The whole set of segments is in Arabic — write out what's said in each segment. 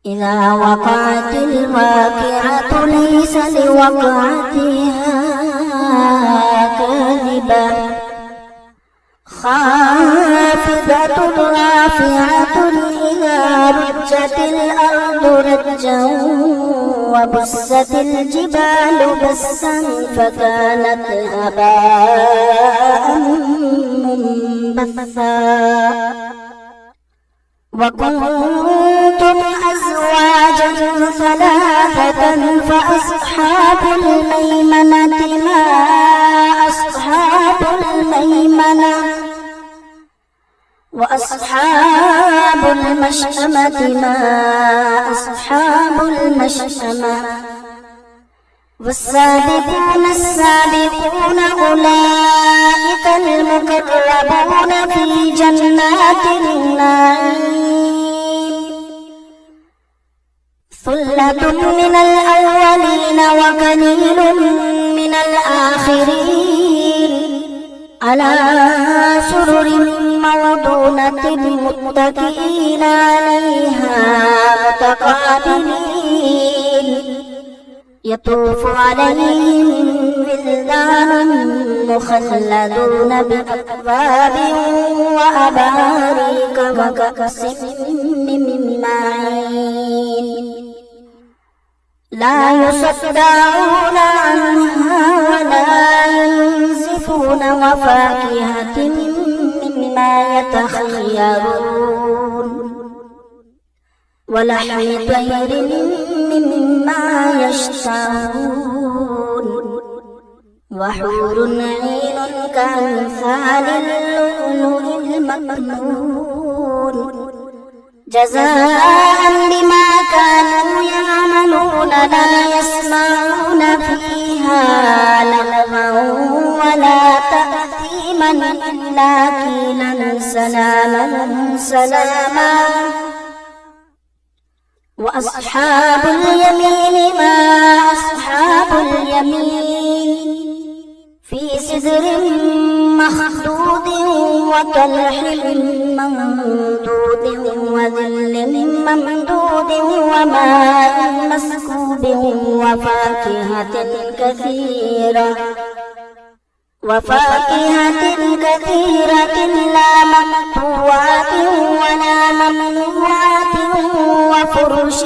إذا وقعت الواقعة ليس لوقعتها كاذبة خافضة رافعة إذا رجت الأرض رجا وبست الجبال بسا فكانت هباء منبثا وكنتم أزواجا ثلاثة فأصحاب الميمنة ما أصحاب الميمنة وأصحاب المشأمة ما أصحاب المشأمة والسابقون السابقون أولئك المقربون في جنات النعيم ثلة من الأولين وقليل من الآخرين على سرر موضونة متكئين عليها متقابلين يطوف عليهم ولدان مخلدون بأكواب وأباريك وكأس من معين لا يصدعون عنها ولا ينزفون وفاكهة مما يتخيرون ولحم طير مما يشتهون وحور عين كأمثال اللؤلؤ المكنون جزاء بما كانوا يعملون لا يسمعون فيها لغوا ولا تأثيما إلا قيلا سلاما سلاما وأصحاب اليمين ما أصحاب اليمين في سدر مخضود وطلح ممدود وظل ممدود وماء مسكوب وفاكهة كثيرة لا مقطوعة ولا ممنوعة وفرش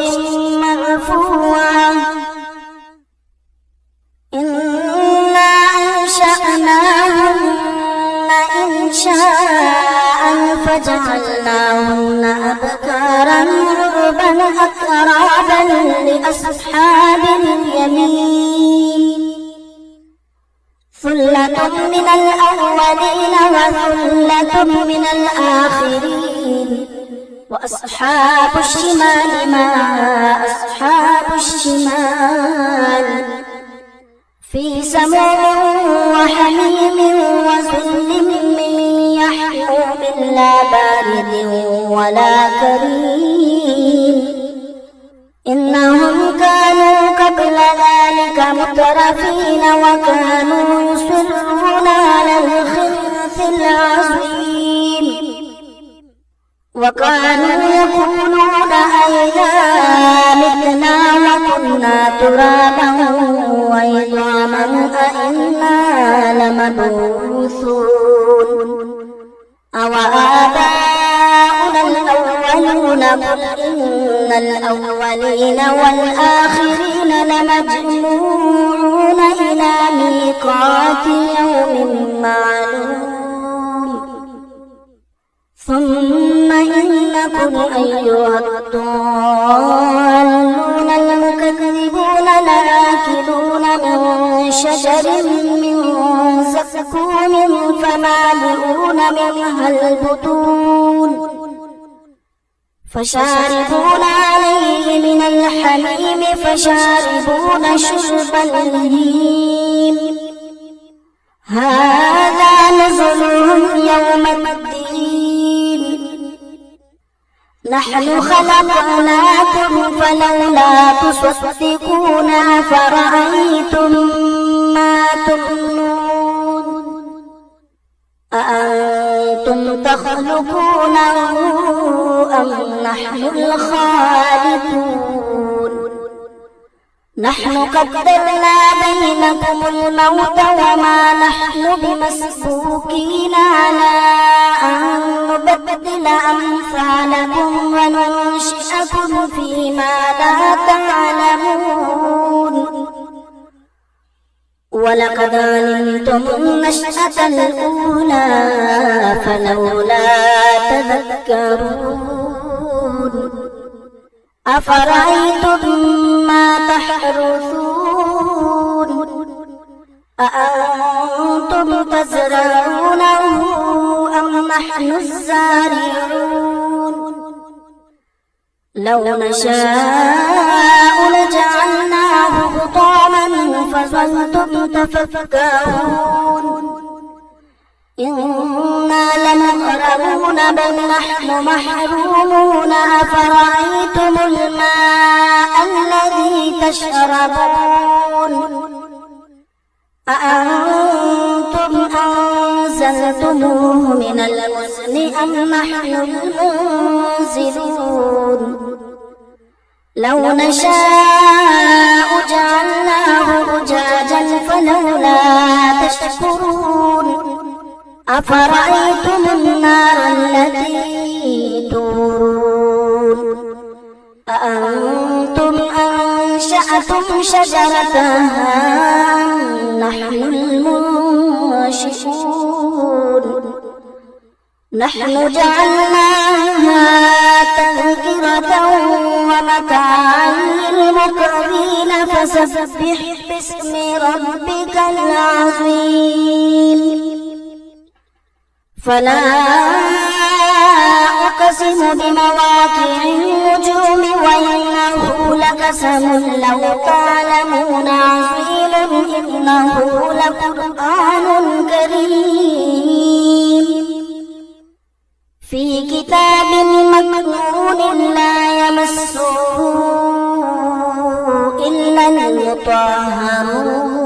مرفوعة إنا أنشأناهن إنشاء فجعلناهن أبكارا عربا أترابا لأصحاب اليمين ثلة من الأولين وثلة من الآخرين وأصحاب الشمال ما أصحاب الشمال في سموم وحميم وظل من يحموم لا بارد ولا كريم إنهم كانوا قبل ذلك مترفين وكانوا يصرون على الخبث العظيم وكانوا يقولون أئذا متنا وكنا ترابا وعظاما أئنا لمبعوثون أوآباؤنا الأولون قل إن الأولين والآخرين لمجموعون إلى ميقات يوم معلوم ثم إنكم أيها الضالون المكذبون لآكلون من شجر من زقوم فمالئون منها البطون فشاربون عليه من الحميم فشاربون شرب الهيم هذا نزلهم يوم الدين نحن خلقناكم فلولا تصدقون أفرأيتم ما تمنون أأنتم تخلقونه أم نحن الخالقون نحن قدرنا بينكم الموت وما نحن بمسبوقين على أن نبدل أمثالكم وننشئكم فيما لا تعلمون ولقد علمتم النشأة الأولى فلولا تذكرون أفرأيتم ما تحرثون أأنتم تزرعونه أم نحن الزارعون لو نشاء لجعلناه حطاما فظلتم تفكرون إنا لمغرمون بل نحن محرومون أفرأيتم الماء الذي تشربون أأنتم أنزلتموه من المزن أم نحن المنزلون لو نشاء جعلناه أجاجا فلولا تشكرون أفرأيتم النار التي تورون أأنتم أنشأتم شجرتها أم نحن المنشئون نحن جعلناها تذكرة ومتاعا للمقوين فسبح باسم ربك العظيم فلا أقسم بمواقع النجوم وإنه لقسم لو تعلمون عظيم إنه لقرآن كريم في كتاب مكنون لا يمسه إلا المطهرون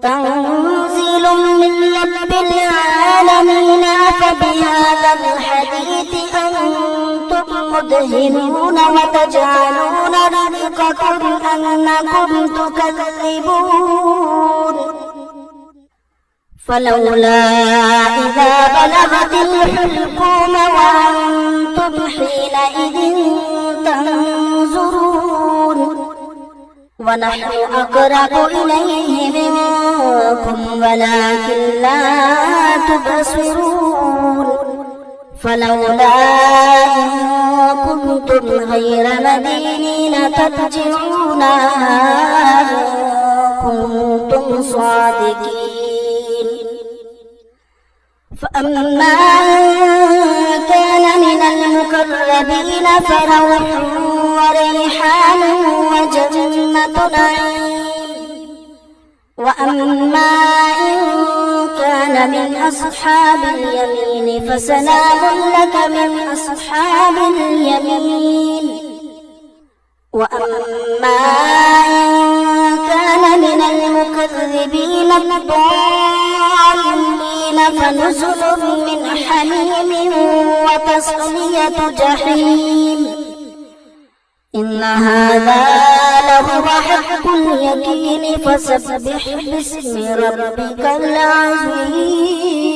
تنزيل من رب العالمين أفبهذا الحديث أنتم مدهنون وتجعلون رزقكم أنكم تكذبون فلولا إذا بلغت الحلقوم وأنتم حينئذ تنظرون ونحن أقرب إليه منكم ولكن لا تبصرون فلولا إن كنتم غير مدينين ترجعونها إن كنتم صادقين فأما كان من المقربين فروح وريحان وجنة نعيم وأما إن كان من أصحاب اليمين فسلام لك من أصحاب اليمين وأما إن كان من المكذبين الضالين فنزل من حميم وتصلية جحيم إن هذا لهو حق اليقين فسبح باسم ربك العظيم.